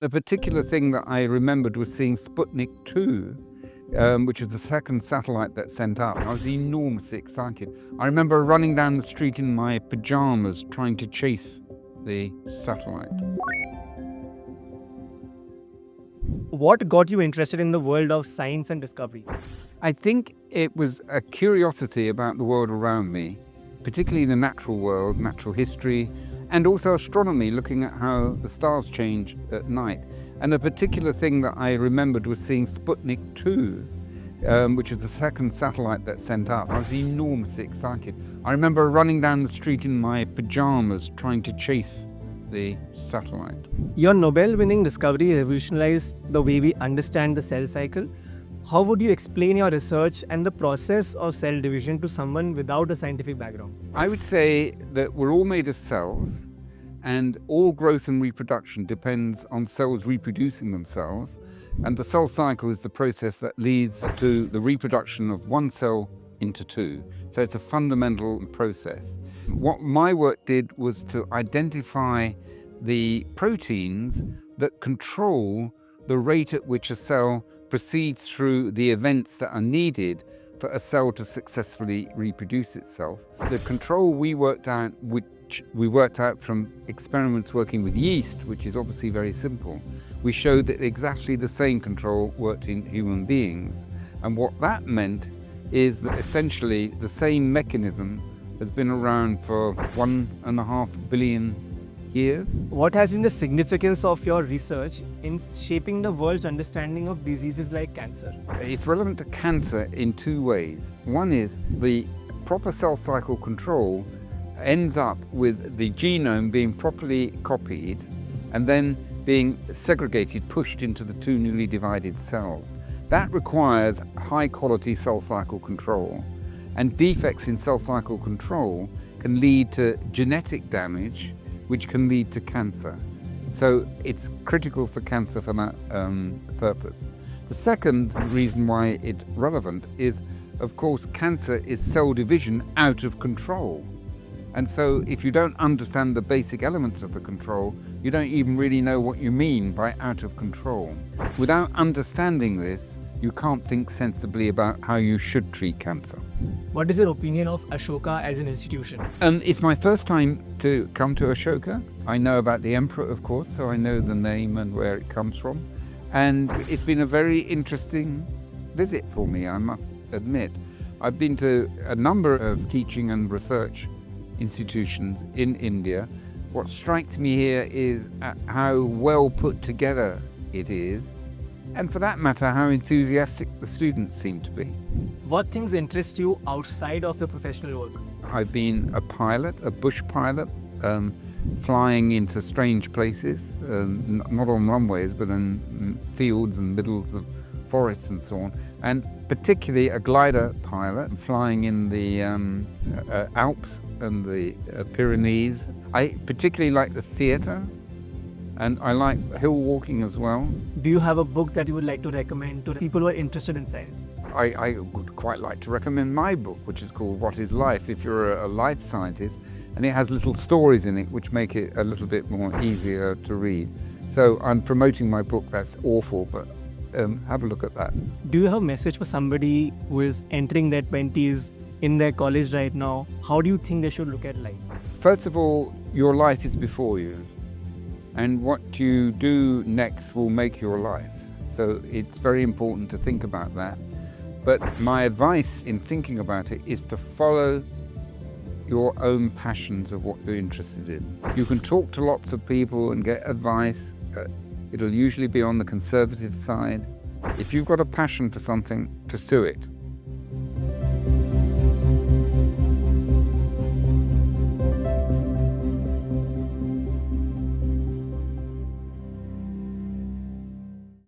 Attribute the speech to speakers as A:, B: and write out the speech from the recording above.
A: The particular thing that I remembered was seeing Sputnik 2, which is the second satellite that sent up. I was enormously excited. I remember running down the street in my pajamas trying to chase the satellite.
B: What got you interested in the world of science and discovery?
A: I think it was a curiosity about the world around me, particularly the natural world, natural history, and also astronomy, looking at how the stars change at night. And a particular thing that I remembered was seeing Sputnik 2, which is the second satellite that sent up. I was enormously excited. I remember running down the street in my pajamas trying to chase the satellite.
B: Your Nobel-winning discovery revolutionized the way we understand the cell cycle. How would you explain your research and the process of cell division to someone without a scientific background?
A: I would say that we're all made of cells, and all growth and reproduction depends on cells reproducing themselves. And the cell cycle is the process that leads to the reproduction of one cell into two. So it's a fundamental process. What my work did was to identify the proteins that control the rate at which a cell proceeds through the events that are needed for a cell to successfully reproduce itself. The control we worked out, which we worked out from experiments working with yeast, which is obviously very simple, we showed that exactly the same control worked in human beings. And what that meant is that essentially the same mechanism has been around for 1.5 billion years.
B: What has been the significance of your research in shaping the world's understanding of diseases like cancer?
A: It's relevant to cancer in two ways. One is the proper cell cycle control ends up with the genome being properly copied and then being segregated, pushed into the two newly divided cells. That requires high quality cell cycle control, and defects in cell cycle control can lead to genetic damage, which can lead to cancer. So it's critical for cancer for that purpose. The second reason why it's relevant is, of course, cancer is cell division out of control. And so if you don't understand the basic elements of the control, you don't even really know what you mean by out of control. Without understanding this, you can't think sensibly about how you should treat cancer.
B: What is your opinion of Ashoka as an institution?
A: It's my first time to come to Ashoka. I know about the emperor, of course, so I know the name and where it comes from. And it's been a very interesting visit for me, I must admit. I've been to a number of teaching and research institutions in India. What strikes me here is how well put together it is, and for that matter, how enthusiastic the students seem to be.
B: What things interest you outside of your professional work?
A: I've been a pilot, a bush pilot, flying into strange places, not on runways, but in fields and middles of forests and so on, and particularly a glider pilot flying in the Alps and the Pyrenees. I particularly like the theatre, and I like hill walking as well.
B: Do you have a book that you would like to recommend to people who are interested in science?
A: I would quite like to recommend my book, which is called What is Life, if you're a life scientist, and it has little stories in it which make it a little bit more easier to read. So I'm promoting my book. That's awful, but have a look at that.
B: Do you have a message for somebody who is entering their 20s in their college right now? How do you think they should look at life?
A: First of all, your life is before you, and what you do next will make your life. So it's very important to think about that. But my advice in thinking about it is to follow your own passions of what you're interested in. You can talk to lots of people and get advice. It'll usually be on the conservative side. If you've got a passion for something, pursue it.